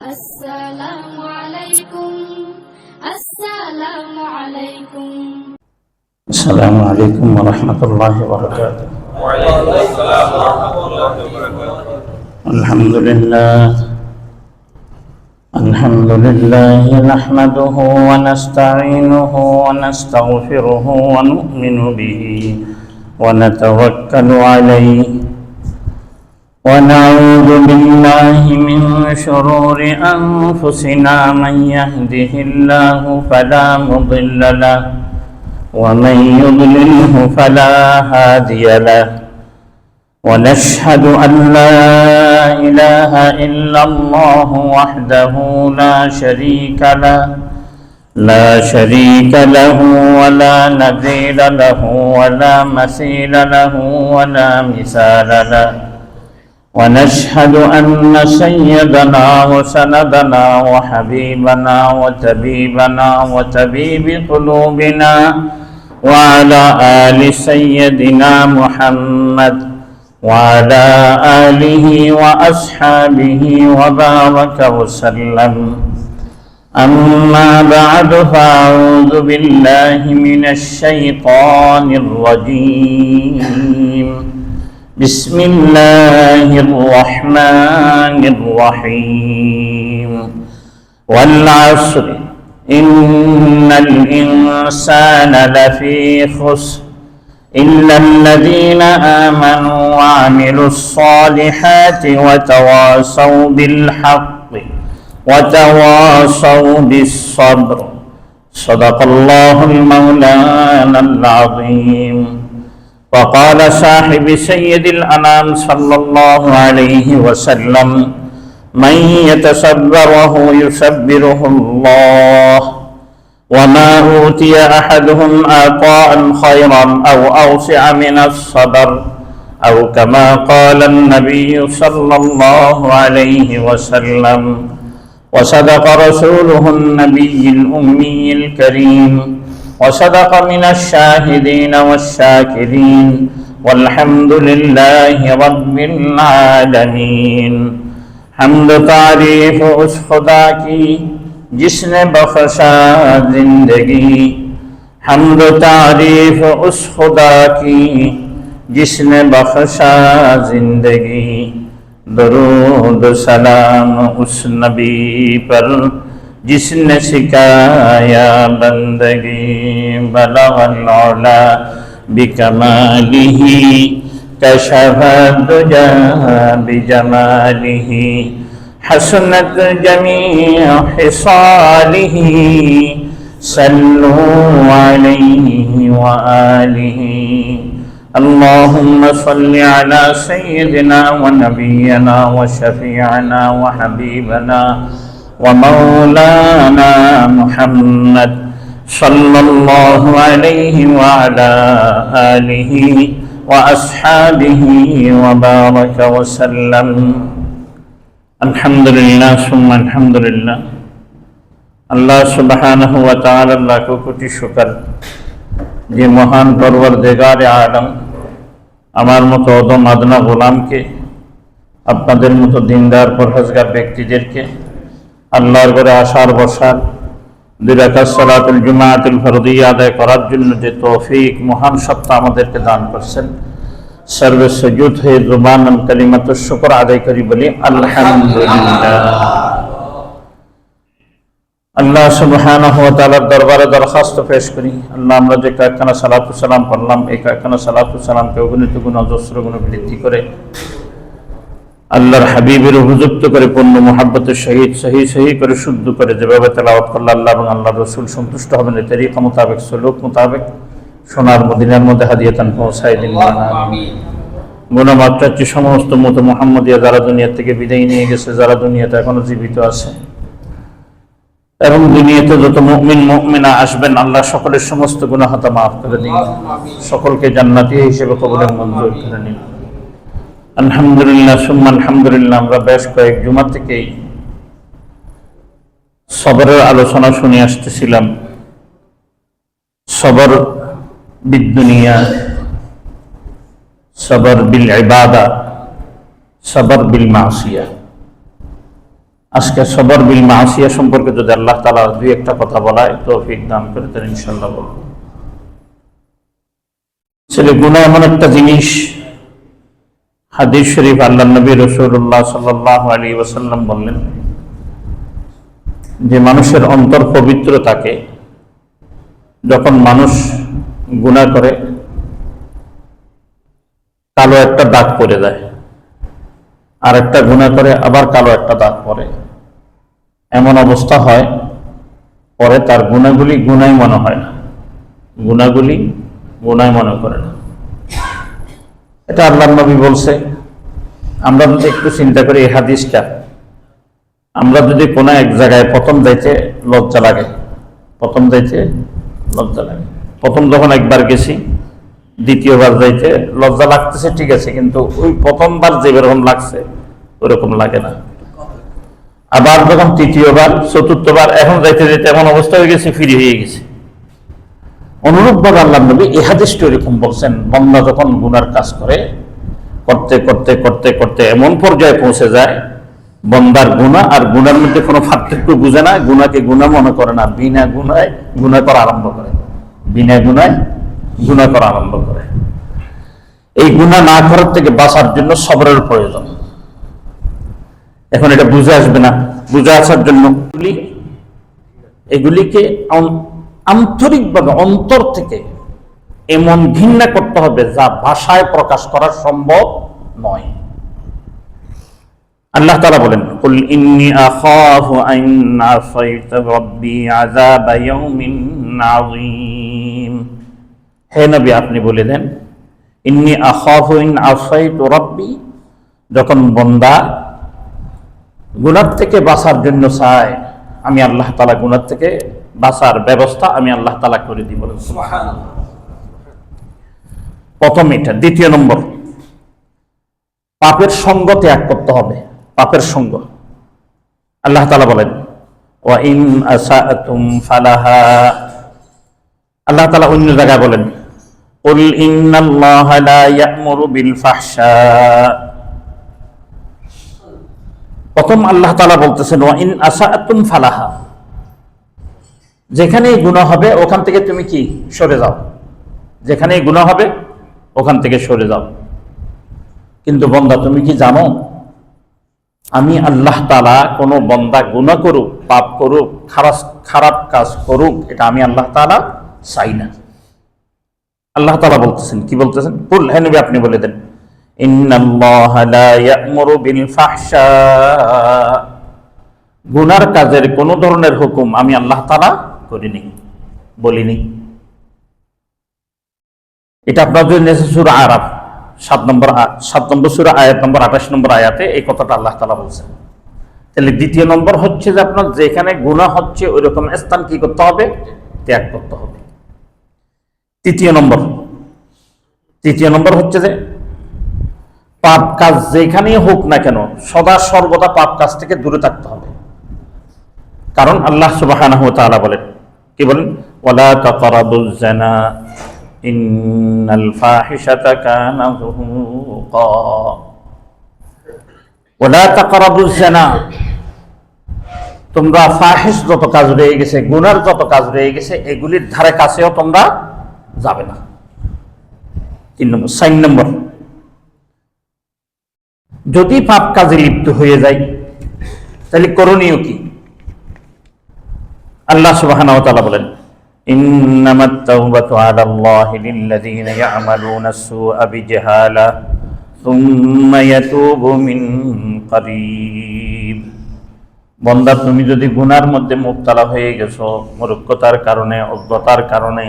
السلام عليكم السلام عليكم السلام عليكم ورحمة الله وبركاته. وعليكم السلام ورحمة الله وبركاته. الحمد لله نحمده ونستعينه ونستغفره ونؤمن به ونتوكل عليه ونعوذ بالله من شرور أنفسنا من يهده الله فلا مضل له ومن يضلله فلا هادي له ونشهد أن لا إله إلا الله وحده لا شريك له ولا نذير له ولا مثيل له ولا مثال له ونشهد أن سيدنا وسندنا وحبيبنا وطبيبنا وطبيب قلوبنا وعلى آل سيدنا محمد وعلى آله وأصحابه وبارك وسلم. أما بعد فأعوذ بالله من الشيطان الرجيم. بسم الله الرحمن الرحيم. والعصر إن الإنسان لفي خسر إلا الذين آمنوا وعملوا الصالحات وتواصوا بالحق وتواصوا بالصبر. صدق الله المولانا العظيم. وقال صاحب سيد الأنام صلى الله عليه وسلم: من يتصبره يصبره الله. وما أوتي أحدهم عطاء خيرا أو أوسع من الصبر، أو كما قال النبي صلى الله عليه وسلم. وصدق رسوله النبي الأمي الكريم، وصدق من الشاهدين والشاكرين، والحمد لله رب العالمين. حمد تعریف اس خدا کی جس نے بخشا زندگی، حمد تعریف اس خدا کی جس نے بخشا زندگی، درود سلام اس نبی پر جس نے سکھایا بندگی. بلغ العلا بکمالہ کشف الدجى بجماله، حسنت جميع خصاله، صلوا عليه وآله. اللهم صل على سيدنا ونبينا وشفيعنا وحبيبنا ومولانا محمد صلى الله عليه وعلى آله وأصحابه وبارك وسلم. আলহামদুলিল্লাহ সুম্মা আলহামদুলিল্লাহ। আল্লাহ সুবহানাহু ওয়া তাআলা লাখ কোটি শুকর যে মহান পরওয়ারদিগারে আলম আমার মতো অদম আদনা গোলামকে, আপনাদের মতো দিনদার পরহেজগার ব্যক্তিদেরকে আল্লাহর ঘরে আসার বসার, 2 রাকাত সালাতুল জুমাআতুল ফরদিয়া আদায় করার জন্য যে তৌফিক মহান সত্তা আমাদেরকে দান করছেন, সর্বে সুজুদ হয়ে জুবানান কালিমাতুশ শুকর আদায় করি বলি আলহামদুলিল্লাহ। আল্লাহ সুবহানাহু ওয়া তাআলার দরবারে দরখাস্ত পেশ করি, আল্লাহ আমরা যে কয়েকখানা সালাতু সালাম পড়লাম, এই কয়েকখানা সালাতু সালামকে অগণিত গুণ অজস্র গুণ বৃদ্ধি করে আল্লাহর হাবিবের উপযুক্ত করে পূর্ণ মুহাব্বতের সহিত সহি করে শুদ্ধ করে যেভাবে তেলাওয়াত করলে আল্লাহ এবং আল্লাহর রাসূল সন্তুষ্ট হবেন, এই তরিকা মোতাবেক সুলুক মোতাবেক সোনার মদিনার মধ্যে হাদিয়াতান পৌঁছায় দিন। গুণমাত্রার যে সমস্ত মত মুহাম্মদিয়া যারা দুনিয়া থেকে বিদায় নিয়ে গেছে, যারা দুনিয়াতে এখনো জীবিত আছে এবং দুনিয়াতে যত মুমিন মুমিনা আসবেন, আল্লাহ সকলের সমস্ত গুনাহ খাতা মাফ করে দিন, সকলকে জান্নাতি হিসেবে কবুলের মঞ্জুর করে নিন। আলহামদুলিল্লাহ সুম্মা আলহামদুলিল্লাহ। আমরা বেশ কয়েক জুমা থেকেই সবরের আলোচনা শুনে আসতেছিলাম। সবর বিদ্দুনিয়া, সবর বিল ইবাদা, সবর বিল মাসিয়া। আজকে সবর বিল মাসিয়া সম্পর্কে যদি আল্লাহ তাআলা দুই একটা কথা বলায় তৌফিক দান করে তাহলে ইনশাআল্লাহ বলবো। ছেলে গুনাহ এমন একটা জিনিস, হাদিস শরীফ আল্লাহ নবী রাসূলুল্লাহ সাল্লাল্লাহু আলাইহি ওয়াসাল্লাম বললেন যে মানুষের অন্তর পবিত্র থাকে যখন মানুষ গুনাহ করে কালো একটা দাগ পড়ে যায়, আর একটা গুনাহ করে আবার কালো একটা দাগ পড়ে, এমন অবস্থা হয় পরে তার গুনাহগুলি গুনাহ মনে হয় না, গুনাহগুলি গুনাহ মনে করে না। এটা আল্লাহর নবী বলছে। আমরা যদি একটু চিন্তা করি এই হাদিসটা, আমরা যদি কোনো এক জায়গায় প্রথম যাইতে লজ্জা লাগে, প্রথম যখন একবার গেছি দ্বিতীয়বার যাইতে লজ্জা লাগতেছে, ঠিক আছে, কিন্তু ওই প্রথমবার যেরকম লাগছে ওরকম লাগে না। আবার যখন তৃতীয়বার চতুর্থবার এখন যাইতে যাইতে এমন অবস্থা হয়ে গেছে, ফিরে হয়ে গেছে। অনুরূপভাবে আল্লাহ নবী এই হাদিসটা এরকম বলছেন, বান্দা যখন গুনার কাজ করে করতে করতে করতে করতে এমন পর্যায়ে পৌঁছে যায় বান্দার গুনাহ আর গুনার মধ্যে কোনো পার্থক্য বুঝে না, গুনাহকে গুনাহ মনে করে না, বিনা গুনায় গুনাহ করা আরম্ভ করে, বিনা গুনায় গুনাহ করা আরম্ভ করে। এই গুনাহ না করার থেকে বাঁচার জন্য সবরের প্রয়োজন। এখন এটা বুঝে আসবে না, বুঝে আসার জন্য এগুলিকে আন্তরিকভাবে অন্তর থেকে এমন ঘৃণা করতে হবে যা ভাষায় প্রকাশ করা সম্ভব নয়। আল্লাহ তাআলা বলেন, কুল ইন্নী আখাফু আন আসাইতু রাব্বি আযাব ইয়াউমিন আযীম। হে নবী, আপনি বলে দেন, ইন্নী আখাফু ইন আসাইতু রাব্বি, যখন বান্দা গুনাহ থেকে বাঁচার জন্য চায়, আমি আল্লাহ তাআলা গুনাহ থেকে বাঁচার ব্যবস্থা আমি আল্লাহ তাআলা করে দিব। সুবহানাল্লাহ। প্রথম এটা। দ্বিতীয় নম্বর, পাপের সঙ্গ ত্যাগ করতে হবে, পাপের সঙ্গ। আল্লাহ তাআলা বলেন, ওয়া ইন আসাআতুম ফালাহা। আল্লাহ তাআলা অন্য জায়গায় বলেন, কুল ইন্নাল্লাহা লা ইয়া'মুরু বিল ফাহশা। প্রথম আল্লাহ তাআলা বলতেছেন ওয়া ইন আসাআতুম ফালাহা, যেখানেই গুনাহ হবে ওখান থেকে তুমি কি সরে যাও, যেখানেই গুনাহ হবে ওখান থেকে সরে যাও। কিন্তু বান্দা, তুমি কি জানো আমি আল্লাহ তাআলা কোনো বান্দা গুনাহ করুক, পাপ করুক, খারাপ কাজ করুক, এটা আমি আল্লাহ তাআলা চাই না। আল্লাহ তাআলা বলতেছেন, কি বলতেছেন? কুল, হে নবী আপনি বলে দেন, ইন্নাল্লাহা লা ইয়া'মুরু বিল ফাহশা, গুনার কাজের কোন ধরনের হুকুম আমি আল্লাহ তাআলা করিনি, বলিনি। এটা আপনার জন্য সূরা আরাফ 7 নম্বর সূরা আয়াত নম্বর 28 নম্বর আয়াতে এই কথাটা আল্লাহ তাআলা বলছেন। তাহলে দ্বিতীয় নম্বর হচ্ছে যে আপনার যেখানে গুনাহ হচ্ছে ওই রকম স্থান কি করতে হবে? ত্যাগ করতে হবে। তৃতীয় নম্বর হচ্ছে যে পাপ কাজ যেখানেই হোক না কেন সদা সর্বদা পাপ কাজ থেকে দূরে থাকতে হবে। কারণ আল্লাহ সুবহানাহু ওয়া তাআলা বলেন, কি বলেন? ওয়ালা তাকরাবুজ জিনা ইন্নাল ফাহিশাতা কানা যুহুকা। ওয়ালা তাকরাবুজ জিনা, তোমরা ফাহিশ যত কাজ রয়ে গেছে, গুনার যত কাজ রয়ে গেছে, এগুলির ধারে কাছেও তোমরা যাবে না। 4 নম্বর, যদি পাপ কাজে লিপ্ত হয়ে যায় তাহলে করণীয় কি? আল্লাহ সুবহানাহু ওয়া তাআলা বলেন, ইন্নামাত তাওবাতু আলাল্লাহি লিল্লাযীনা ইয়া'মালুনা আস-সুআ বিজাহালা সুম্মা ইয়াতুবু মিন করিব। বান্দা, তুমি যদি গুনার মধ্যে মুবতালা হয়ে গেছো, মূর্খতার কারণে, অজ্ঞতার কারণে,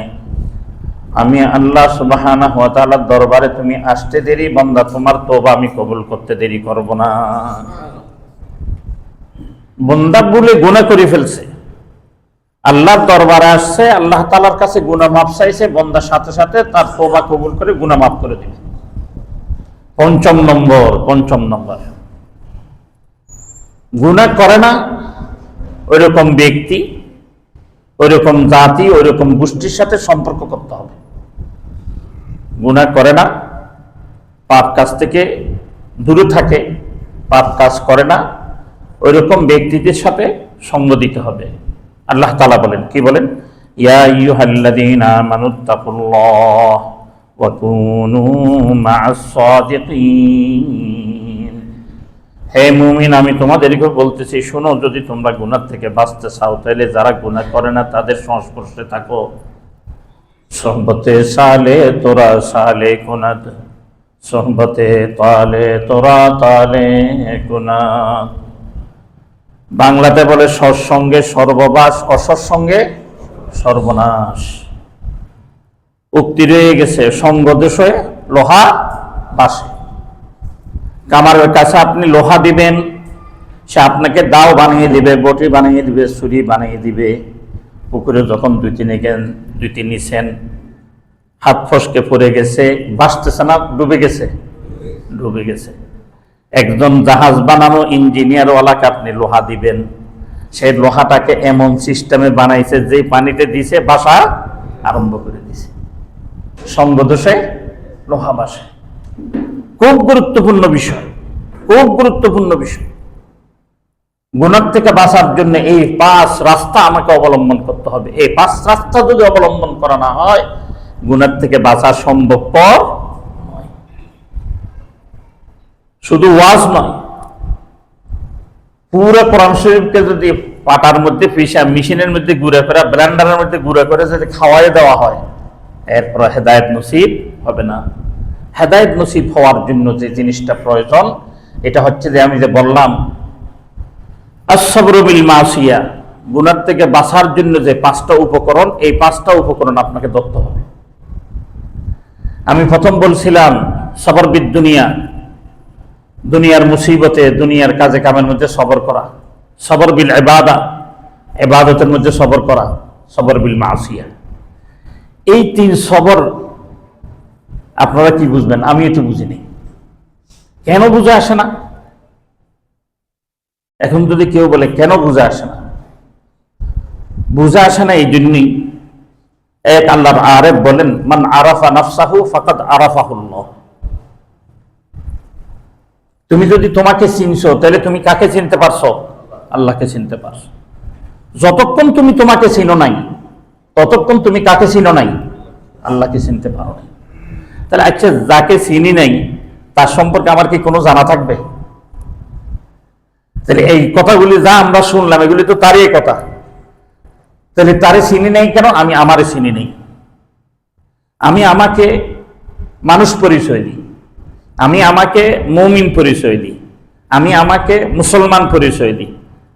আমি আল্লাহ সুবহানাহু ওয়া তাআলার দরবারে তুমি আসতে দেরি, বান্দা তোমার তওবা আমি কবুল করতে দেরি করব না। বান্দা ভুলে গুনাহ করে ফেলছে, আল্লাহর দরবারে আসছে, আল্লাহ তাআলার কাছে গুনাহ মাফ চাইছে, বান্দার সাথে সাথে তার তওবা কবুল করে গুনাহ মাফ করে দিবে। পঞ্চম নম্বর, গুনাহ করে না ওইরকম ব্যক্তি, ওইরকম জাতি, ওইরকম গোষ্ঠীর সাথে সম্পর্ক করতে হবে। গুনাহ করে না, পাপ কাজ থেকে দূরে থাকে, পাপ কাজ করে না, ওইরকম ব্যক্তিদের সাথে সঙ্গ দিতে হবে। আল্লাহ তাআলা বলেন, কি বলেন? ইয়া আইয়ুহাল্লাযীনা আমানুত্তাকুল্লাহ ওয়া কুনু মা'আস সাদিকিন। হে মুমিন, আমি তোমাদেরকে বলতেছি, শোনো, যদি তোমরা গুনাহ থেকে বাঁচতে চাও তাহলে যারা গুনাহ করে না তাদের সংস্পর্শে থাকো। সোহবতে সালে তোরা সালে গুনাহ, সোহবতে তালে তোরা তালে গুনাহ। বাংলাতে বলে সৎসঙ্গে সর্ববাস, অসৎসঙ্গে সর্বনাশ। উক্তি রয়ে গেছে, সঙ্গ দোষে লোহা বাসে। কামারের কাছে আপনি লোহা দিবেন, সে আপনাকে দাও বানিয়ে দিবে, বটি বানিয়ে দিবে, ছুরি বানিয়ে দিবে। পুকুরে যখন দুই তিন নিছেন, হাত ফসকে পড়ে গেছে, বাঁচতেছে না, ডুবে গেছে, ডুবে গেছে। একজন জাহাজ বানানো ইঞ্জিনিয়ারওয়ালাকে আপনি লোহা দিবেন, সেই লোহাটাকে এমন সিস্টেমে বানাইছে যে পানিতে দিছে বাসা আরম্ভ করে দিছে। সঙ্গ দোষে লোহা বাসে। খুব গুরুত্বপূর্ণ বিষয়, খুব গুরুত্বপূর্ণ বিষয়। গুনাহ থেকে বাঁচার জন্য এই 5 রাস্তা আমাকে অবলম্বন করতে হবে। এই 5 রাস্তা যদি অবলম্বন করা না হয়, গুনাহ থেকে বাঁচা সম্ভবপর নয়। শুধু ওয়াজ নয়, পুরো কোরআন শরীফকে যদি পাটার মধ্যে পিষা, মেশিনের মধ্যে গুঁড়া করে, ব্লেন্ডারের মধ্যে গুঁড়া করে যদি খাওয়াই দেওয়া হয়, এরপর হেদায়েত নসিব হবে না। হেদায়েত নসিব হওয়ার জন্য যে জিনিসটা প্রয়োজন, এটা হচ্ছে যে আমি যে বললাম, আস-সাবরু বিল মাসিয়া, গুনাহ থেকে বাঁচার জন্য যে 5টা উপকরণ, এই 5টা উপকরণ আপনাকে ধরতে হবে। আমি প্রথম বলছিলাম সবর বিদ দুনিয়া, দুনিয়ার মুসিবতে, দুনিয়ার কাজে কামের মধ্যে সবর করা। সবর বিল ইবাদা, ইবাদতের মধ্যে সবর করা। সবর বিল মাসিয়া, এই 3 সবর আপনারা কি বুঝবেন? আমি একটু বুঝিনি। কেন বুঝে আসে না? এখন যদি কেউ বলে কেন বুঝে আসে না, বুঝে আসে না এই জন্যই, এক আল্লাহর আরেফ বলেন, মান আরাফা নাফসাহু ফাকাদ আরাফাহুল্লাহ। তুমি যদি তোমাকে চিনছো, তাহলে তুমি কাকে চিনতে পারছো? আল্লাহকে চিনতে পারছো। যতক্ষণ তুমি তোমাকে চিনো নাই, ততক্ষণ তুমি কাকে চিনো নাই? আল্লাহকে চিনতে পারো নাই। তাহলে আচ্ছা, যাকে চিনি নাই তার সম্পর্কে আমার কি কোনো জানা থাকবে? তাহলে এই কথাগুলি যা আমরা শুনলাম, এগুলি তো তারই কথা। তাহলে তারে চিনি নাই কেন? আমি আমারে চিনি নেই। আমি আমাকে মানুষ পরিচয় দিই, আমি আমাকে মুমিন পরিচয় দিই, আমি আমাকে মুসলমান পরিচয় দিই,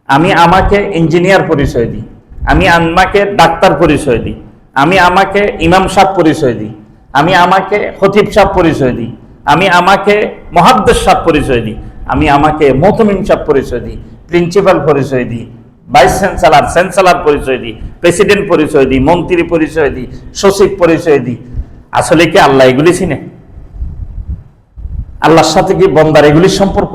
আমি আমাকে ইঞ্জিনিয়ার পরিচয় দিই, আমি আমাকে ডাক্তার পরিচয় দিই, আমি আমাকে ইমাম সাহেব পরিচয় দিই, আমি আমাকে খতিব সাহেব পরিচয় দিই, আমি আমাকে মুহাদ্দিস সাহেব পরিচয় দিই, আমি আমাকে মুহতামিম সাহেব পরিচয় দিই, প্রিন্সিপাল পরিচয় দিই, ভাইস চ্যান্সেলর পরিচয় দিই, প্রেসিডেন্ট পরিচয় দিই, মন্ত্রী পরিচয় দিই, সচিব পরিচয় দিই। আসলে কি আল্লাহ এগুলি চিনে? আল্লাহর সাথে কি বন্দার এগুলির সম্পর্ক?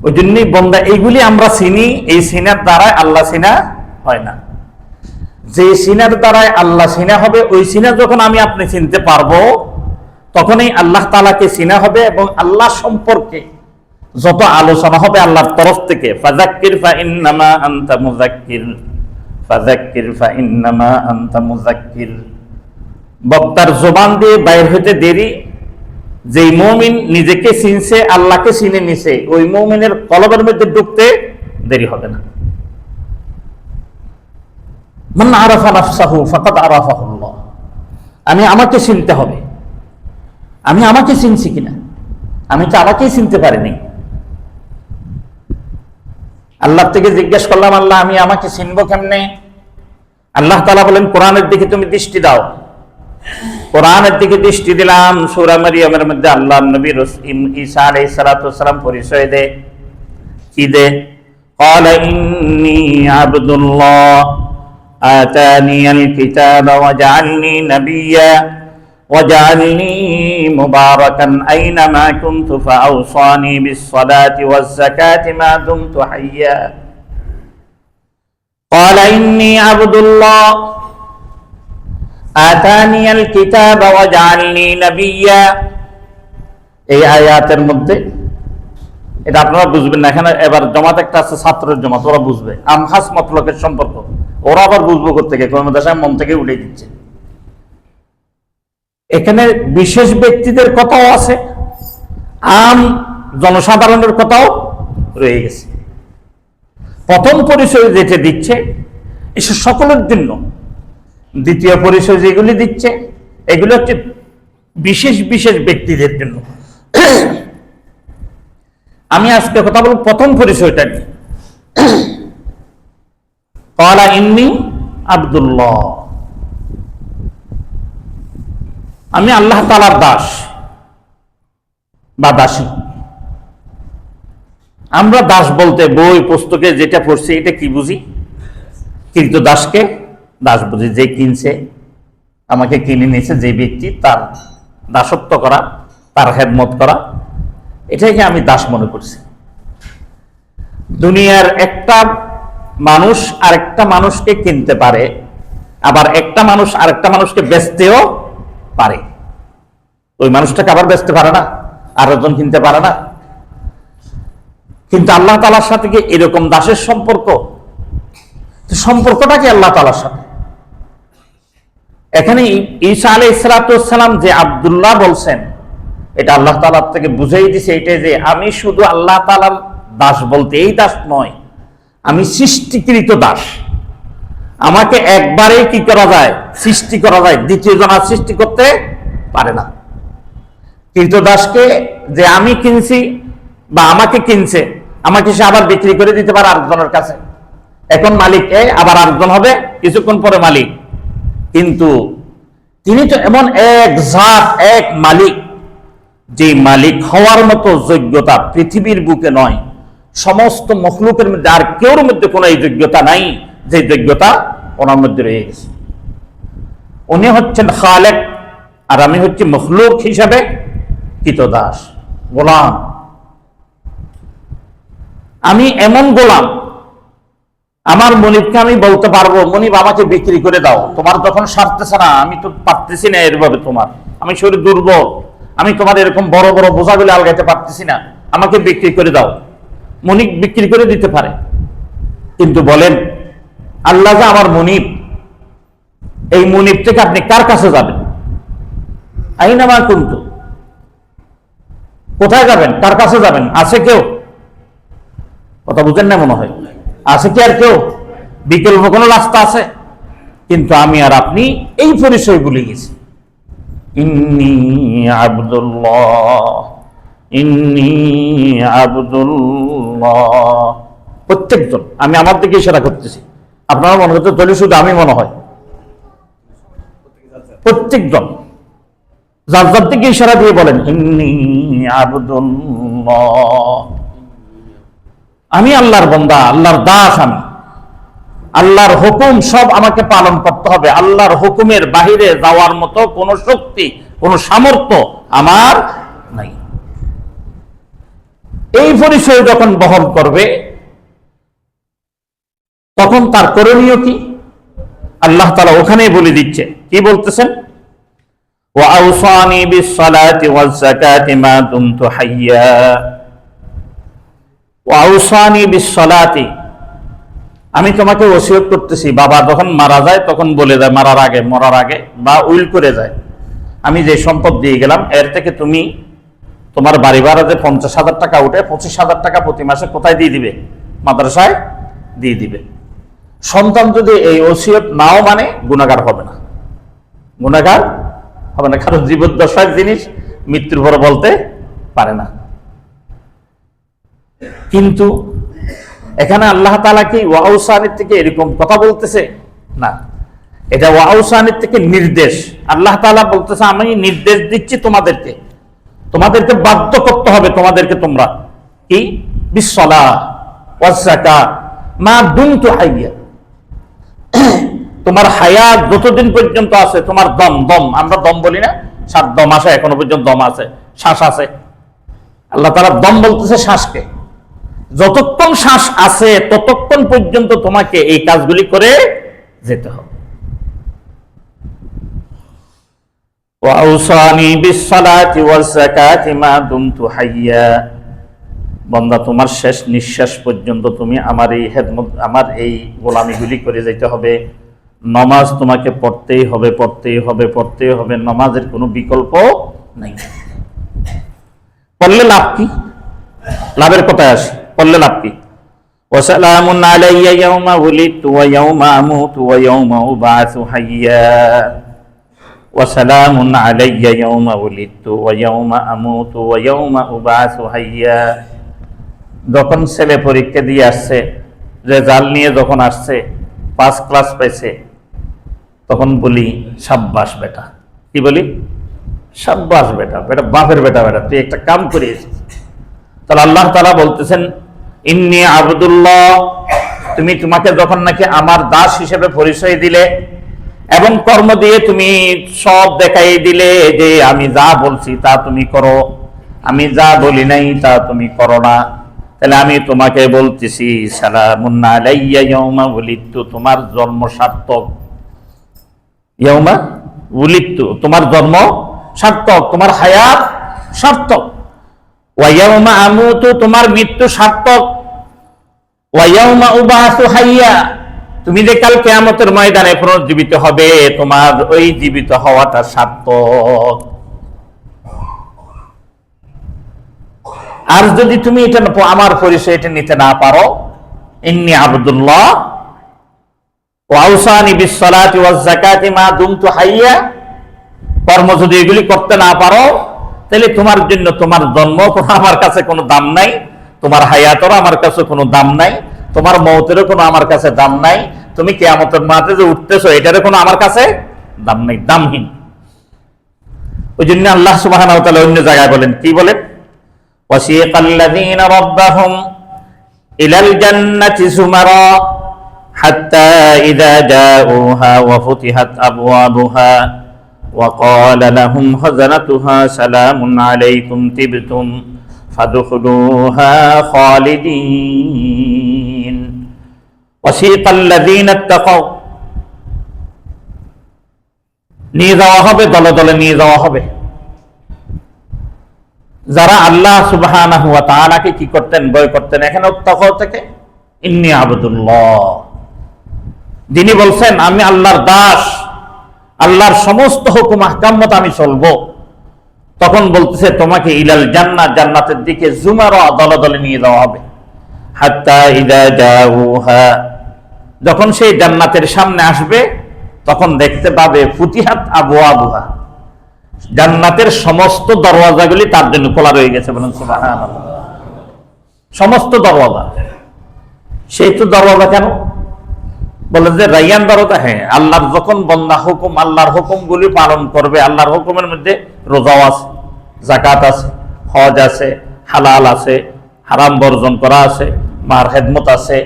ওই জন্যই বন্দা এইগুলি আমরা চিনি, এই চিনার দ্বারাই আল্লাহ চিনা হয় না। যে চিনার দ্বারাই আল্লাহ চিনা হবে, ওই চিনা যখন আমি আপনি চিনতে পারবো, তখনই আল্লাহ তাআলাকে চিনা হবে। এবং আল্লাহ সম্পর্কে যত আলোচনা হবে আল্লাহর তরফ থেকে, ফাযাক্কির ফাইন্নামা আনতা মুযাক্কির, ফাযাক্কির ফাইন্নামা আনতা মুযাক্কির, বক্তার জবান দিয়ে বাইর হইতে দেরি। যেই মুমিন নিজেকে চিনছে, আল্লাহকে চিনে নিছে, ওই মুমিনের কলবের মধ্যে ঢুকতে দেরি হবে না। মান আরাফা নাফসাহু ফাকাদ আরাফাহুল্লাহ। আমি আমাকে চিনতে হবে। আমি আমাকে চিনছি কিনা? আমি তো আমাকেই চিনতে পারিনি। আল্লাহ থেকে জিজ্ঞেস করলাম, আল্লাহ আমি আমাকে চিনবো কেমনে? আল্লাহ তাআলা বলেন, কোরআনের দিকে তুমি দৃষ্টি দাও। কোরআনের দিকে দৃষ্টি দিলাম। সূরা মারইয়ামের মধ্যে আল্লাহ নবী ঈসা আলাইহিস সালাতু ওয়াস সালাম পরিচয় দেয়। কি দে? ক্বালা ইন্নী আবদুল্লাহ আতানিয়াল কিতাবা ওয়া জাআলনি নাবিয়্যা ওয়া জাআলনি মুবারাকান আইনামা কুনতু ফাআওসানি বিস-সালাতি ওয়াজ-যাকাতি মা দুমতু হাইয়্যা। ক্বালা ইন্নী আবদুল্লাহ আতানিয়াল কিতাবা ওয়া জাআলনি নাবিয়্যা। এই আয়াতের মধ্যে এটা আপনারা বুঝবেন না। এখানে এবার জমাত একটা আছে, ছাত্রের জমাত, ওরা বুঝবে। আমখাস মতলকের সম্পর্ক ওরা আবার বুঝবো কোথেকে, কোন মাদ্রাসায় মন থেকে উঠে দিচ্ছে। এখানে বিশেষ ব্যক্তিদের কথাও আছে, আম জনসাধারণের কথাও রয়ে গেছে। প্রথম পরিচয় যেটা দিচ্ছে এসব সকলের জন্য, দ্বিতীয় পরিচয় যেগুলি দিচ্ছে এগুলো হচ্ছে বিশেষ বিশেষ ব্যক্তিদের জন্য। আমি আজকে কথা বলব প্রথম পরিচয়টা নিয়ে। ক্বালা ইন্নী আব্দুল্লাহ, আমি আল্লাহ তাআলার দাস বা দাসী। আমরা দাস বলতে বই পুস্তকে যেটা পড়ছি এটা কি বুঝি? কিন্তু দাসকে দাস বুঝি, যে কিনছে, আমাকে কিনে নিয়েছে যে ব্যক্তি, তার দাসত্ব করা, তার খেদমত করা, এটাকে আমি দাস মনে করছি। দুনিয়ার একটা মানুষ আরেকটা মানুষকে কিনতে পারে, আবার একটা মানুষ আরেকটা মানুষকে বেচতেও পারে। ওই মানুষটাকে আবার বেচতে পারে না, আরেকজন কিনতে পারে না। কিন্তু আল্লাহ তাআলার সাথে কি এরকম দাসের সম্পর্ক? সম্পর্কটা কি আল্লাহ তাআলার সাথে? এখানে ঈসা আলাইহিস সালাম যে আব্দুল্লাহ বলছেন, এটা আল্লাহ তাআলা থেকে বুঝাই দিছে এটাই যে আমি শুধু আল্লাহ তাআলার দাস বলতে এই দাস নয়, আমি সৃষ্টিকৃত দাস। আমাকে একবারে কি করা যায়? সৃষ্টি করা যায়, দ্বিতীয় জন আর সৃষ্টি করতে পারে না। কৃত দাসকে যে আমি কিনছি বা আমাকে কিনছে, আমাকে সে আবার বিক্রি করে দিতে পারে আরেকজনের কাছে। এখন মালিক আবার আরেকজন হবে কিছুক্ষণ পরে মালিক। কিন্তু তিনি তো এমন এক জাত, এক মালিক, যে মালিক হওয়ার মতো যোগ্যতা পৃথিবীর বুকে নয়, সমস্ত মখলুকের মধ্যে আর কেউর মধ্যে কোনো এই যোগ্যতা নাই যে যোগ্যতা ওনার মধ্যে রয়ে গেছে। উনি হচ্ছেন খালেক, আর আমি হচ্ছি মখলুক হিসাবে কৃতদাস, গোলাম। আমি এমন গোলাম, আমার মনিবকে আমি বলতে পারবো, মনিব আমাকে বিক্রি করে দাও, তোমার যখন সারতেছে না, আমি তো পারতেছি না এরভাবে, তোমার আমি শরীর দুর্বল, আমি তোমার এরকম বড় বড় বোঝাগুলো আলগাইতে পারতেছি না, আমাকে বিক্রি করে দাও। মনিব বিক্রি করে দিতে পারে। কিন্তু বলেন আল্লাহ যে আমার মনিব, এই মনিব থেকে আপনি কার কাছে যাবেন? আইনামা কুনতু, কোথায় যাবেন? কার কাছে যাবেন? আছে কেউ? কথা বুঝেন না মনে হয়। আছে কি আর কেউ? বিকল্প কোনো রাস্তা আছে? কিন্তু আমি আর আপনি এই পরিচয় ভুলে গেছি। ইন্নী আব্দুল্লাহ, ইন্নী আব্দুল্লাহ। প্রত্যেকজন, আমি আমার দিকে ইশারা করতেছি, আপনারা মনে করতে তৈরি শুধু আমি মনে হয়। প্রত্যেকজন যার যার দিকে ইশারা দিয়ে বলেন ইন্নী আব্দুল্লাহ, আমি আল্লাহর বান্দা, আল্লাহর দাস। আমি আল্লাহর হুকুম সব আমাকে পালন করতে হবে। আল্লাহর হুকুমের বাহিরে যাওয়ার মতো কোনো শক্তি, কোনো সামর্থ্য আমার নাই। এই পরিচয় যখন বহন করবে, তখন তার করণীয় কি? আল্লাহ তাআলা ওখানেই বলে দিচ্ছে। কি বলতেছেন? ওয়া আওসানি বিস-সালাতি ওয়াজ-যাকাতি মা দুমতু হাইয়া। ওয়া আওসানি বিস-সালাতি, আমি তোমাকে ওসিয়ত করতেছি। বাবা যখন মারা যায় তখন বলে যায়, মরার আগে বা উইল করে যায়, আমি যে সম্পদ দিয়ে গেলাম এর থেকে তুমি তোমার বাড়ি ভাড়া যে 50,000 টাকা উঠে 25,000 টাকা প্রতি মাসে কোথায় দিয়ে দিবে? মাদ্রাসায় দিয়ে দিবে। সন্তান যদি এই ওসিয়ত নাও মানে গুনাহগার হবে না, গুনাহগার হবে না, কারণ জীবদ্দশার জিনিস মৃত্যুর পর বলতে পারে না। কিন্তু এখানে আল্লাহ তাআলা কি ওয়াউসানির থেকে এরকম কথা বলতেছে? না, এটা ওয়াউসানির থেকে নির্দেশ। আল্লাহ তাআলা বলতেছে আমি নির্দেশ দিচ্ছি তোমাদেরকে, তোমাদেরকে বাধ্য করতে হবে, তোমাদেরকে তোমরা কি বিসসালাহ ওয়াজ যাকাত মা দুমতু হাইয়া, তোমার হায়াত যতদিন পর্যন্ত আছে, তোমার দম, আমরা দম বলি না, 7 দম আছে, এখনো পর্যন্ত দম আছে, শ্বাস আছে। আল্লাহ তাআলা দম বলতেছে শ্বাসকে। যতক্ষণ শ্বাস আছে ততক্ষণ পর্যন্ত তোমাকে এই কাজগুলি করে যেতে হবে। ওয়াউসানি বিস-সালাতি ওয়াজ-যাকাতি মা দুমতু হাইয়া, বান্দা তোমার শেষ নিঃশ্বাস পর্যন্ত তুমি আমার এই খেদমত, আমার এই গোলামিগুলি করে যেতে হবে। নামাজ তোমাকে পড়তেই হবে, পড়তেই হবে, পড়তেই হবে। নামাজের কোনো বিকল্প নাই। পড়লে লাভ কি? লাভের কথায় আসি, পড়লে লাভ কি? ওয়াসালামুন আলাইয়া ইয়াউমা উলিদতু ওয়া ইয়াউমা আমুতু ওয়া ইয়াউমা উবআসু হাইয়্যা। ওয়াসালামুন আলাইয়া ইয়াউমা উলিদতু ওয়া ইয়াউমা আমুতু ওয়া ইয়াউমা উবআসু হাইয়্যা। যখন ছেলে পরীক্ষা দিয়ে আসছে, রেজাল্ট নিয়ে যখন আসছে, 5 ক্লাস পাইছে, তখন বলি সাব্বাস বেটা। কি বলি? সাব্বাস বেটা, বেটা বাপের বেটা, বেটা তুই একটা কাম করিয়েছিস। তাহলে আল্লাহ তাআলা বলতেছেন ইন্নী আবদুল্লাহ, তুমি তোমাকে যখন নাকি আমার দাস হিসেবে পরিচয় দিলে এবং কর্ম দিয়ে তুমি সব দেখাই দিলে যে আমি যা বলছি তা তুমি করো, আমি যা বলি নাই তা তুমি করো না, তাহলে আমি তোমাকে বলতেছি সালামুন আলাইয়া ইয়াউমা উলিদতু, তোমার জন্ম সার্থক। ইয়াউমা উলিদতু, তোমার জন্ম সার্থক, তোমার হায়াত সার্থক। ওয়া ইয়াউমা আমুতু, তোমার মৃত্যু সার্থক। ওয়া ইয়াউমা উবআসু হাইয়্যা, তুমি যে কাল কিয়ামতের ময়দানে পুনর্জীবিত হবে, তোমার ওই জীবিত হওয়াটা সার্থক। আর যদি তুমি এটা আমার পরিচয় এটা নিতে না পারো, ইন্নী আবদুল্লাহ ওয়া আওসানি বিস সালাতি ওয়াজ যাকাতি মা দুমতু হাইয়্যা, কর্ম যদি এগুলি করতে না পারো, তাহলে তোমার জন্য তোমার জন্ম আমার কাছে কোনো দাম নাই, তোমার হায়াতেরও আমার কাছে কোনো দাম নাই, তোমার মওতেরও কোনো আমার কাছে দাম নাই, তুমি কিয়ামতের মাঠে যে উঠতেছো এটারও কোনো আমার কাছে দাম নাই, দামহীন। ওই জন্য আল্লাহ সুবহানাহু ওয়া তাআলা অন্য জায়গায় বলেন, কি বলেন? ওয়াসিকাল্লাযীনা রাব্বাহুম ইলাল জান্নাতি যুমারা হাত্তা ইযা জাউহা ওয়া ফুতিহাত আবওয়াবুহা ওয়া ক্বালা লাহুম খাযানাতুহা সালামুন আলাইকুম তিবতুম ফাদখুলুহা খালিদিন। ওয়াসিকাল্লাযীনা ইত্তাকাউ, নিয়ে যাওয়া হবে, দলে দলে নিয়ে যাওয়া হবে যারা আল্লাহ সুবহানাহু ওয়া তাআলাকে কি করতেন? ভয় করতেন। এখানে তাকাও থেকে ইন্নী আবদুল্লাহ, যিনি বলছেন আমি আল্লাহর দাস, আল্লাহর সমস্ত হুকুম আহকাম মত আমি চলবো, তখন বলতেছে তোমাকে ইলাল জান্নাহ, জান্নাতের দিকে জুমারা, দলে দলে নিয়ে যাওয়া হবে। হাত্তা ইযা জাউহা, যখন সেই জান্নাতের সামনে আসবে তখন দেখতে পাবে ফুতিহাত আবওয়াবুহা, জান্নাতের সমস্ত দরওয়াজাগুলি তার জন্য খোলা রয়ে গেছে। বলুন সুবহানাল্লাহ। সমস্ত দরওয়াজা। সেই তো দরওয়াজা কেন বলে যে রাইয়ান দরওয়াজা? হ্যাঁ, আল্লাহর যখন বান্দা হুকুম, আল্লাহর হুকুমগুলি পালন করবে, আল্লাহর হুকুমের মধ্যে রোজাও আছে, যাকাত আছে, হজ আছে, হালাল আছে, হারাম বর্জন করা আছে, মার খেদমত আছে,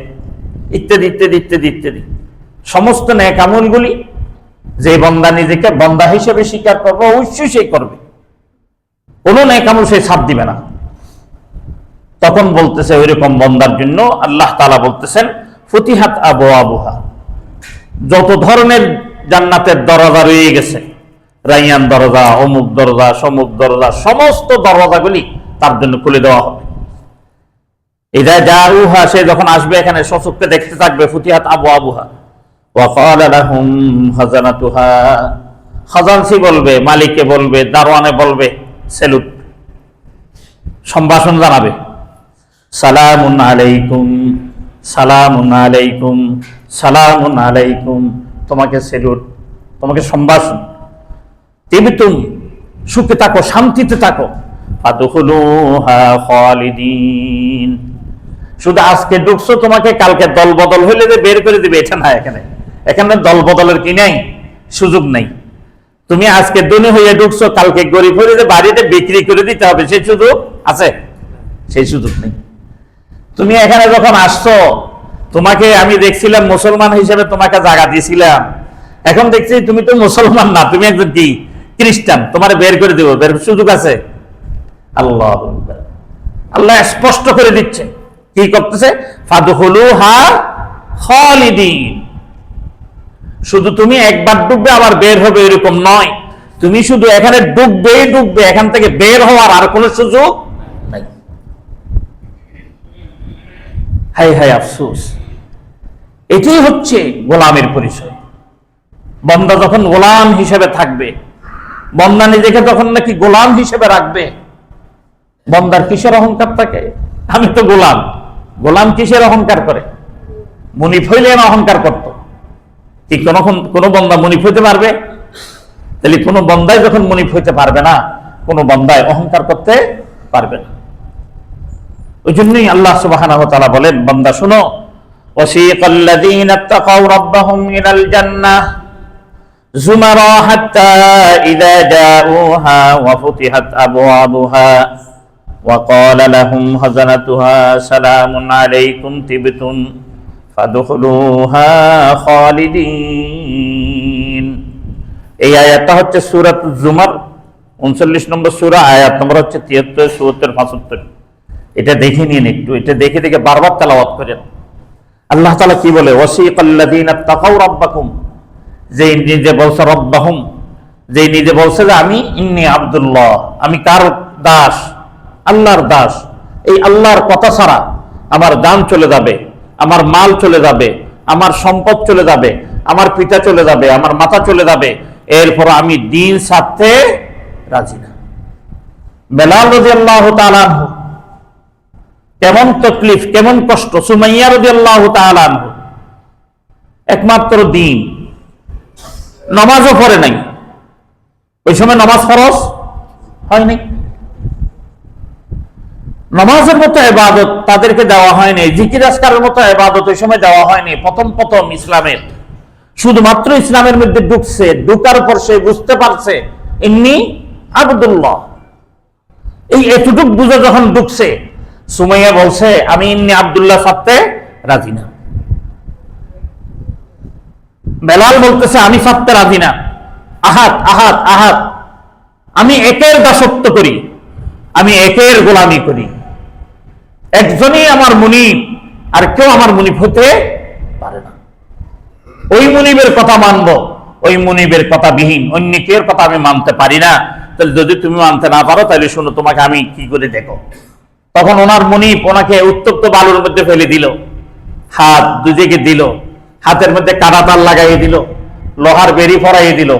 ইত্যাদি ইত্যাদি ইত্যাদি ইত্যাদি। সমস্ত নেক আমলগুলি যে বান্দা নিজেকে বান্দা হিসেবে স্বীকার করবে অবশ্যই সে করবে, কোনো নেক আমল সে ছাড় দিবে না। তখন বলতেছে ওইরকম বান্দার জন্য আল্লাহ তাআলা বলতেছেন ফুতিহাত আবওয়াবুহা, যত ধরনের জান্নাতের দরজা রয়ে গেছে, রাইয়ান দরজা, অমুক দরজা, সমুক দরজা, সমস্ত দরজাগুলি তার জন্য খুলে দেওয়া হবে। ইযা জাউহা, সে যখন আসবে এখানে সচক্ষে দেখতে থাকবে ফুতিহাত আবওয়াবুহা। ওয়া ক্বালা লাহুম খাযানাতুহা, খাজানসি বলবে, মালিকে বলবে, দারওয়ানে বলবে, সেলুট, সম্ভাষণ জানাবে, সালামুন আলাইকুম, সালামুন আলাইকুম, সালামুন আলাইকুম, তোমাকে সেলুট, তোমাকে সম্ভাষণ। তিবতুম, সুখে থাকো, শান্তিতে থাকো। ফাদখুলুহা খালিদিন, শুধু আজকে ঢুকছো, তোমাকে কালকে দল বদল হইলে যে বের করে দিবে এটা না। এখানে দল বদলের কি নাই, সুযোগ নাই। তুমি আজকে ধনী হয়ে ঢুকছো, কালকে গরিব হয়ে যে বাড়িতে বিক্রি করে দিতে হবে, সেই সুযোগ আছে? সেই সুযোগ নেই। তুমি এখানে যখন আসছো, তোমাকে আমি দেখছিলাম মুসলমান হিসেবে, তোমাকে জায়গা দিয়েছিলাম, এখন দেখছি তুমি তো মুসলমান না, তুমি একজন কি খ্রিস্টান, তোমার বের করে দেবো, বের সুযোগ আছে? আল্লাহ আল্লাহ স্পষ্ট করে দিচ্ছে, কি করতেছে? ফাদখুলুহা খালিদিন, শুধু তুমি একবার ডুববে আবার বের হবে এরকম নয়, তুমি শুধু এখানে ডুববে, এখান থেকে বের হওয়ার আর কোনো সুযোগ নাই। হায় হায় আফসোস। এটাই হচ্ছে গোলামের পরিচয়। বান্দা যখন গোলাম হিসেবে থাকবে, বান্দা নিজেকে যখন নাকি গোলাম হিসেবে রাখবে, বান্দার কিসের অহংকার থাকে? আমি তো গোলাম। গোলাম কিসের অহংকার করে? মুনিফ হইলে না অহংকার করত। কি কোনো বান্দা মুনিফ হইতে পারবে? তাহলে কোনো বান্দায় যখন মুনিফ হইতে পারবে না, কোনো বান্দায় অহংকার করতে পারবে না। ওই জন্যই আল্লাহ সুবহানাহু ওয়া তাআলা বলেন, বান্দা শুনো, ওয়াসিকাল্লাযীনা ইত্তাকাউ রাব্বাহুম ইলাল জান্নাহ যুমারা হাত্তা ইযা জাউহা ওয়া ফুতিহাত আবওয়াবুহা ওয়া ক্বালা লাহুম খাযানাতুহা সালামুন আলাইকুম তিবতুম ফাদখুলুহা খালিদিন। এই আয়াতটা হচ্ছে সূরাতুজ জুমার 39 নম্বর সূরা, আয়াত নম্বর হচ্ছে 73, 74, 75। এটা দেখে নিন একটু, এটা দেখে দেখে বারবার তেলাওয়াত করেন। আল্লাহ তাআলা কি বলে? ওয়াসিকাল্লাযীনা ইত্তাকাউ রাব্বাকুম, যে নিজে বলছে রব্বাহুম, যে নিজে বলছে যে আমি ইন্নী আব্দুল্লাহ, আমি কার দাস? আল্লাহর দাস। এই আল্লাহর কথা ছাড়া আমার জান চলে যাবে, আমার মাল চলে যাবে, আমার সম্পদ চলে যাবে, আমার পিতা চলে যাবে, আমার মাতা চলে যাবে, এরপর আমি দিন ছাড়তে রাজি না। বেলাল রাদিয়াল্লাহু তাআলা আনহু কেমন তকলিফ, কেমন কষ্ট, সুমাইয়া রাদিয়াল্লাহু তাআলা আনহু একমাত্র দিন, নামাজও পড়ে নাই। ওই সময় নামাজ ফরজ হয়নি, নামাজের মতো ইবাদত তাদেরকে দেওয়া হয়নি, জিকির আজকারের মতো ইবাদত ওই সময় দেওয়া হয়নি। প্রথম ইসলামের, শুধুমাত্র ইসলামের মধ্যে ঢুকছে, ঢুকার পর সে বুঝতে পারছে ইন্নী আব্দুল্লাহ। এই এতটুক বুঝে যখন ঢুকছে, সুমাইয়া বলছে আমি ইন্নী আব্দুল্লাহ ছাড়তে রাজি না। বেলাল বলতেছে আমি ছাড়তে রাজি না। আহাদ আহাদ আহাদ, আমি একের দাসত্ব করি, আমি একের গোলামি করি। একজনই আমার মুনিব, আর কেউ আমার মুনিব হতে পারে না। ওই মুনিবের কথা মানব, ওই মুনিবের কথা বিহীন অন্য কেউ কথা আমি মানতে পারি না। তাহলে যদি তুমি মানতে না পারো, তাহলে শুনো তোমাকে আমি কি করে দেখো। তখন ওনার মুনিব ওনাকে উত্তপ্ত বালুর মধ্যে ফেলে দিল, হাত দুদিকে দিল, হাতের মধ্যে কাঁটাতার লাগাইয়ে দিল, লোহার বেরি ফরাইয়ে দিল,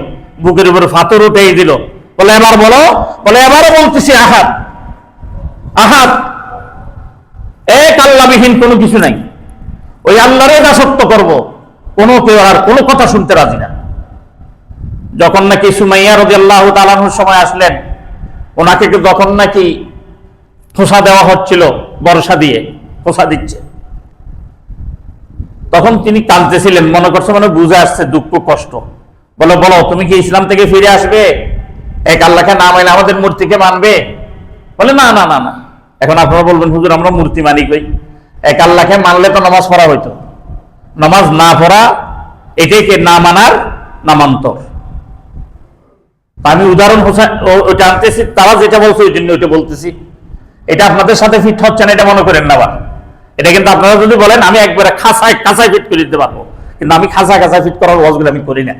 বুকের উপর ফাতর উঠিয়ে দিল। বলে এবার বলো, বলে এবারও বলতেছি আহাদ আহাদ, এক আল্লাহবিহীন কোনো কিছু নাই, ওই আল্লাহরে দাসত্ব করব, কোনো কেউ আর কোনো কথা শুনতে রাজি না। যখন নাকি সুমাইয়া রাদিয়াল্লাহু তাআলা আনহুর সময় আসলেন, ওনাকে যখন নাকি খোসা দেওয়া হচ্ছিল, বর্ষা দিয়ে খোসা দিচ্ছে, তখন তিনি কাঁদতেছিলেন, মনে করছে মানে বুঝে আসছে দুঃখ কষ্ট। বলো বলো তুমি কি ইসলাম থেকে ফিরে আসবে? এক আল্লাহকে না মানলে আমাদের মূর্তিকে মানবে? বলে না না না না। এখন আপনারা বলবেন হুজুর আমরা মূর্তি মানি কই? এক আল্লাহকে মানলে তো নামাজ পড়া হইতো, নামাজ না পড়া এটাকে না মানার নামান্তর। আমি উদাহরণ ওইটা আনতেছি, তারা যেটা বলছে ওই জন্য ওইটা বলতেছি। এটা আপনাদের সাথে ফিট হচ্ছে না এটা মনে করেন না। এটা কিন্তু আপনারা যদি বলেন আমি একবারে খাঁচায় ফিট করে দিতে পারবো, কিন্তু আমি খাঁচায় ফিট করার ওয়াজগুলো আমি করি না,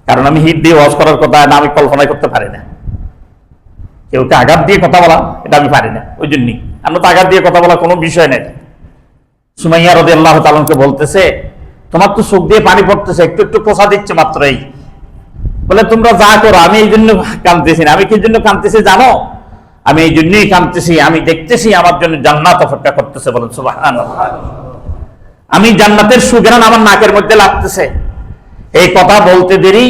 কারণ আমি হিট দিয়ে ওয়াজ করার কথা না আমি কল্পনা করতে পারি না। কেউকে আঘাত দিয়ে কথা বলা এটা আমি পারি না, ওই জন্যই আমরা তো আঘাত দিয়ে কথা বলা কোনো বিষয় নেই। সুমাইয়া রাদিয়াল্লাহু তাআলা আনহাকে বলতেছে তোমার তো চোখ দিয়ে পানি পড়তেছে, একটু একটু পোষা দিচ্ছে মাত্রই। বলে তোমরা যা করো, আমি এই জন্য কাঁদতেছি না। আমি কি জন্য কাঁদতেছি জানো? আমি এই জন্যই কাঁদতেছি, আমি দেখতেছি আমার জন্য জান্নাত অপেক্ষা করতেছে। বলেন সুবহানাল্লাহ। আমি জান্নাতের সুঘ্রাণ আমার নাকের মধ্যে লাগতেছে। এই কথা বলতে দেরি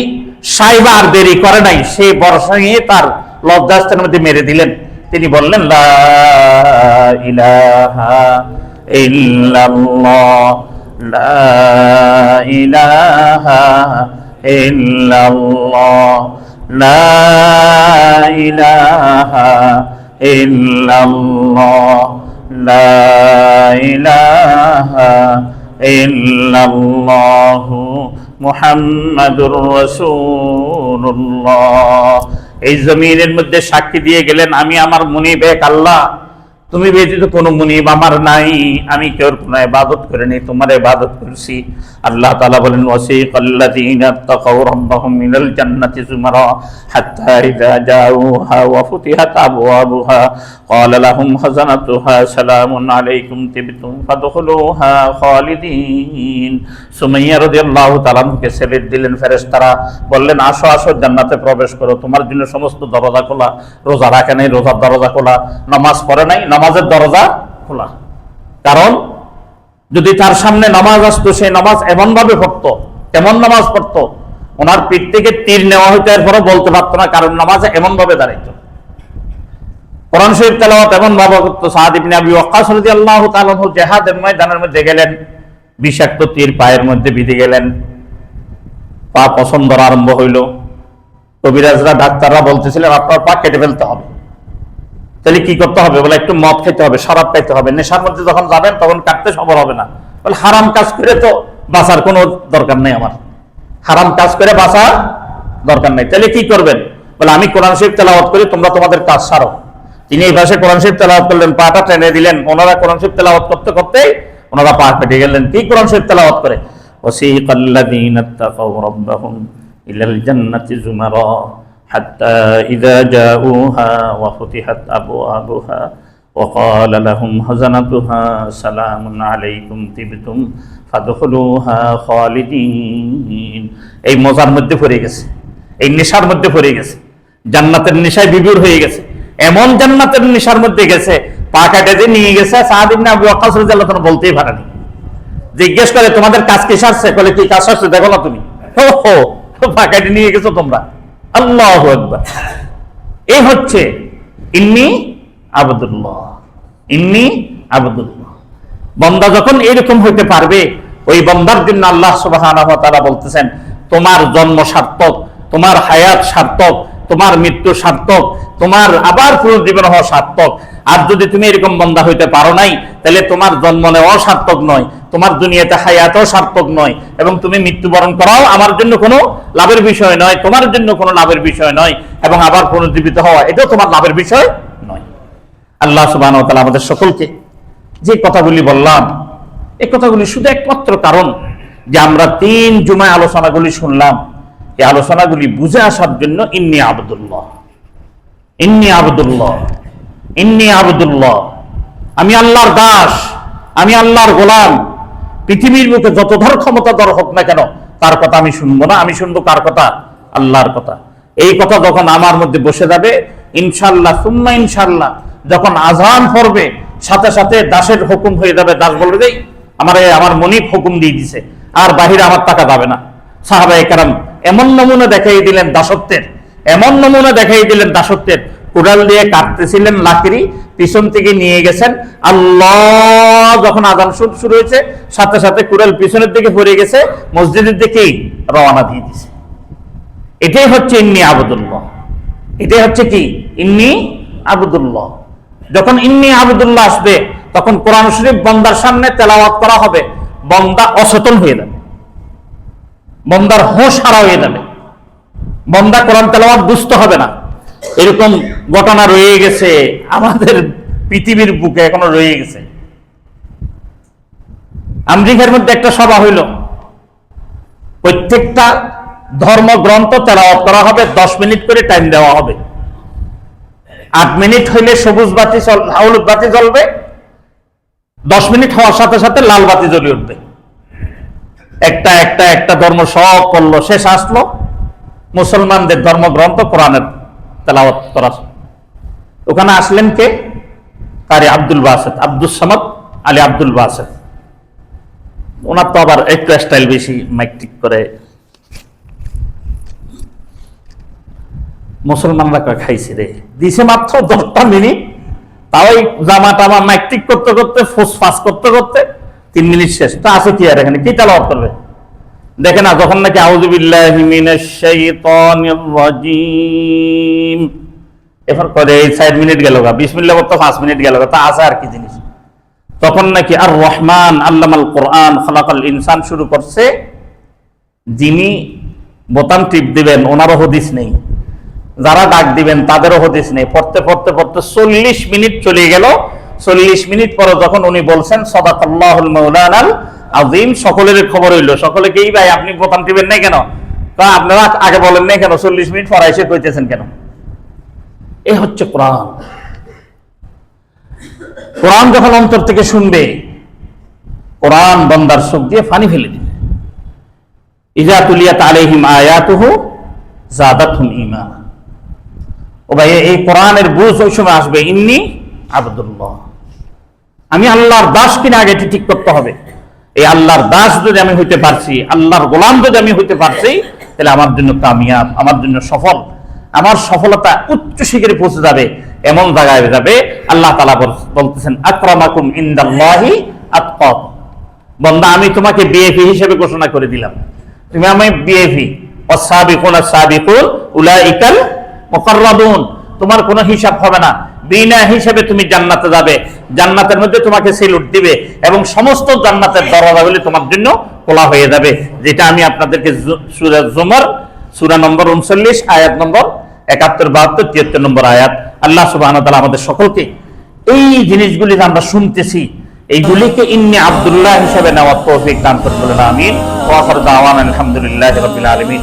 সাইবা আর দেরি করে নাই, সে বর্ষা নিয়ে তার লজ্জাস্থানের মধ্যে মেরে দিলেন। তিনি বললেন লা ইলাহা ইল্লাল্লাহ, লা ইলাহা ইল্লাল্লাহ, লা ইলাহা ইল্লাল্লাহ, লা ইলাহা ইল্লাল্লাহ মুহাম্মাদুর রাসূলুল্লাহ। এই জমিনের মধ্যে সাক্ষী দিয়ে গেলেন আমি আমার মুনিব এক আল্লাহ, তুমি ব্যতীত কোনো মুনিব আমার নাই, আমি কেউর কোনো ইবাদত করিনি, তোমার ইবাদত করছি। আল্লাহ তাআলা বলেন ওয়াসিকাল্লাযীনা তাকাউ রাব্বাহুম মিনাল জান্নাতি যুমারা হাত্তা ইযা জাউহা ওয়া ফুতিহাত আবওয়াবুহা ক্বালা লাহুম খাযানাতুহা সালামুন আলাইকুম তিবতুম ফাদখুলুহা খালিদিন। সুমাইয়া রাদিয়াল্লাহু তাআলা কে সেলিট দিলেন ফেরেশতারা, বললেন আসো আসো জান্নাতে প্রবেশ করো, তোমার জন্য সমস্ত দরজা খোলা। রোজা রাখে নাই, রোজার দরজা খোলা। নামাজ পড়ে নাই, নামাজের দরজা খোলা। কারণ যদি তার সামনে নামাজ আসতো, সেই নামাজ এমন ভাবে পড়তো, কেমন নামাজ পড়তো, ওনার পিঠ থেকে তীর নেওয়া হইতো, এরপরে বলতে পারতো না, কারণ নামাজে এমন ভাবে দাঁড়াইতো। কোরআন শরীফ তেলাওয়াত এমন ভাবে করতো। সাদ ইবনে আবি ওয়াক্কাস রাদিয়াল্লাহু তাআলা জিহাদের ময়দানের মধ্যে গেলেন, বিষাক্ত তীর পায়ের মধ্যে বিঁধে গেলেন, পা পছন্দ আরম্ভ হইল। কবিরাজরা, ডাক্তাররা বলতেছিলেন আপনার পা কেটে ফেলতে হবে। তাহলে কি করতে হবে? বলে একটু মদ খেতে হবে, শরাব খাইতে হবে। নেশার মধ্যে যখন যাবেন তখন কাটতে সবর হবে না। বলে হারাম কাজ করে তো বাঁচার কোনো দরকার নেই, আমার হারাম কাজ করে বাঁচা দরকার নেই। তাহলে কি করবেন? বলে আমি কোরআন শরীফ তেলাওয়াত করি, তোমরা তোমাদের কাজ সারো। তিনি এই ভাষায় কোরআন শরীফ তেলাওয়াত করলেন, পাটা টেনে দিলেন। ওনারা কোরআন শরীফ তেলাওয়াত করতে করতে ওনারা পা কেটে গেলেন। কি কোরআন শরীফ তেলাওয়াত করে? ওয়াসিকাল্লাযীনা তাকাউ রাব্বাহুম ইলাল জান্নাতি যুমারা হাত্তা ইযা জাউহা ওয়া ফুতিহাত আবওয়াবুহা ওয়া ক্বালা লাহুম খাযানাতুহা সালামুন আলাইকুম তিবতুম ফাদখুলুহা খালিদিন। এই মজার মধ্যে পড়ে গেছে, এই নেশার মধ্যে পড়ে গেছে, জান্নাতের নেশায় বিভোর হয়ে গেছে। এমন জান্নাতের নেশার মধ্যে গেছে, পা কাটে দিয়ে নিয়ে গেছে। সাদ ইবনে আবি ওয়াক্কাস রাদিয়াল্লাহু তাআলা বলতেই পারেনি। জিজ্ঞেস করে তোমাদের কাজ কি সারছে? বলে কি কাজ সারছে দেখো না তুমি? ও পা কাটে নিয়ে গেছো তোমরা। আল্লাহু আকবার। এই হচ্ছে ইন্নী আবদুল্লাহ, ইন্নী আবদুল্লাহ। বান্দা যখন এরকম হইতে পারবে, ওই বান্দার জন্য আল্লাহ সুবহানাহু ওয়া তাআলা বলতেছেন তোমার জন্ম সার্থক, তোমার হায়াত সার্থক, তোমার মৃত্যু সার্থক, তোমার আবার পুনর্জীবন হওয়া সার্থক। আর যদি তুমি এরকম বান্দা হইতে পারো নাই, তাহলে তোমার জন্ম নেওয়াও সার্থক নয়, তোমার দুনিয়াতে হায়াতও সার্থক নয়, এবং তুমি মৃত্যুবরণ করাও আমার জন্য কোনো লাভের বিষয় নয়, তোমার জন্য কোনো লাভের বিষয় নয়, এবং আবার পুনর্জীবিত হওয়া এটাও তোমার লাভের বিষয় নয়। আল্লাহ সুবহানাহু ওয়া তাআলা আমাদের সকলকে যে কথাগুলি বললাম, এই কথাগুলি শুধু একমাত্র কারণ যে আমরা 3 জুমায় আলোচনাগুলি শুনলাম, এই আলোচনাগুলি বুঝে আসার জন্য ইন্নী আবদুল্লাহ, ইন্নী আবদুল্লাহ, ইন্নী আবদুল্লাহ, আমি আল্লাহর দাস, আমি আল্লাহর গোলাম। পৃথিবীর বুকে যতধর ক্ষমতাধর হোক না কেন, তার কথা আমি শুনবো না। আমি শুনবো কার কথা? আল্লাহর কথা। এই কথা যখন আমার মধ্যে বসে যাবে, ইনশাআল্লাহ সুম্মা ইনশাআল্লাহ, যখন আযান পড়বে সাথে সাথে দাসের হুকুম হয়ে যাবে। দাস বলবে যে আমার মনিব হুকুম দিয়ে দিছে, আর বাহিরে আমার টাকা যাবে না। সাহাবায়ে কেরাম এমন নমুনা দেখাই দিলেন দাসত্বের, এমন নমুনা দেখাই দিলেন দাসত্বের। কুড়াল দিয়ে কাটতেছিলেন লাকড়ি, পিছন থেকে নিয়ে গেছেন। আল্লাহ যখন আযান শুরু হয়েছে, সাথে সাথে কুড়াল পিছনের দিকে পড়ে গেছে, মসজিদের দিকেই রওনা দিয়ে দিছে। এটাই হচ্ছে ইন্নী আবদুল্লাহ, এটাই হচ্ছে কি ইন্নী আবদুল্লাহ। যখন ইন্নী আবদুল্লাহ আসবে, তখন কোরআন শরীফ বান্দার সামনে তেলাওয়াত করা হবে, বান্দা অচেতন হয়ে যাবে, বান্দার হোশ হারা হয়ে যাবে, বান্দা কোরআন তেলাওয়াত বুঝতে হবে না। এরকম ঘটনা রয়ে গেছে আমাদের পৃথিবীর বুকে, এখনো রয়ে গেছে। আমেরিকার মধ্যে একটা সভা হইল, প্রত্যেকটা ধর্মগ্রন্থ তেলাওয়াত করা হবে, 10 মিনিট করে টাইম দেওয়া হবে। 8 মিনিট হইলে সবুজ বাতি হলুদ বাতি জ্বলবে, 10 মিনিট হওয়ার সাথে সাথে লাল বাতি জ্বলে উঠবে। একটা একটা একটা ধর্ম সব করলো, শেষ আসলো মুসলমানদের ধর্মগ্রন্থ কোরআনের তেলাওয়াত করা। ওখানে আসলেন কে? কারি আব্দুল বাসেত, আব্দুস সামাদ আলী আব্দুল বাসেত। ওনার তো আবার একটু স্টাইল বেশি, মাইক করে। মুসলমানরা খাইছে রে, দিছে মাত্র 10টা মিনিট, তাও জামা টামা মাইক করতে করতে, ফুসফাস করতে করতে 3 মিনিট শেষ। তা আছে কি আর এখানে? কি তেলাওয়াত করবে? দেখে না, যখন নাকি আউযু বিল্লাহি মিনাশ শাইতানির রাজিম এরপর করে 4 মিনিট গেল, বিসমিল্লাহ করতে 5 মিনিট গেল, তা আছে আর কি জিনিস? তখন নাকি আর রহমান আল্লামাল কোরআন খালাকাল ইনসান শুরু করছে। যিনি বোতাম টিপ দিবেন ওনারও হদিস নেই, যারা ডাক দিবেন তাদেরও হদিস নেই। পড়তে পড়তে পড়তে 40 মিনিট চলে গেল। 40 মিনিট পরে যখন উনি বলছেন সাদাকাল্লাহুল মাওলানাল আযীম, সকলের খবর হইলো। সকলে কি ভাই আপনি বোতাম টিপেন নাই কেন? আপনারা আগে বলেন নাই কেন? 40 মিনিট পরে এসে কইতেছেন কেন? এই হচ্ছে কোরআন। কোরআন যখন অন্তর থেকে শুনবে, কোরআন বান্দার চোখ দিয়ে পানি ফেলে দিবে। ইজা তুলিয়াত আলাইহিম আয়াতুহু যাদাতহুম ঈমানা। ও ভাই, এই কোরআনের বুঝ ওই সময় আসবে, ইন্নী আবদুল্লাহ, আমি আল্লাহর দাস কিনা আগে ঠিক করতে হবে। এই আল্লাহর দাস যদি আমি হইতে পারছি, আল্লাহর গোলাম যদি আমি হইতে পারছি, তাহলে আমার জন্য কামিয়াব, আমার জন্য সফল। আমার সফলতা উচ্চ শিখরে পৌঁছে যাবে, এমন জায়গায় যাবে। আল্লাহ তাআলা বলতেছেন আকরামাকুম ইনদাল্লাহি আতকাকুম। বান্দা, আমি তোমাকে বিএফি হিসেবে ঘোষণা করে দিলাম। তুমি আমি বিএফি, ওয়াসাবিকুনা সাবিকুন উলাইকাল মুকাররাবুন। তোমার কোনো হিসাব হবে না, বিনা হিসাবে তুমি জান্নাতে যাবে। জান্নাতের মধ্যে তোমাকে সেলুট দিবে এবং সমস্ত জান্নাতের দরজাগুলি তোমার জন্য খোলা হয়ে যাবে। যেটা আমি আপনাদেরকে সূরা জুমার সূরা নম্বর 39 আয়াত নম্বর 71, 72, 73 নম্বর আয়াত। আল্লাহ সুবহানাহু ওয়া তাআলা আমাদের সকলকে এই জিনিসগুলি যে আমরা শুনতেছি, এইগুলিকে ইন্নী আব্দুল্লাহ হিসেবে নেওয়ার তৌফিক দান করুন, আমিন। ওয়া আখিরু দাওয়ানা আলহামদুলিল্লাহি রাব্বিল আলামিন।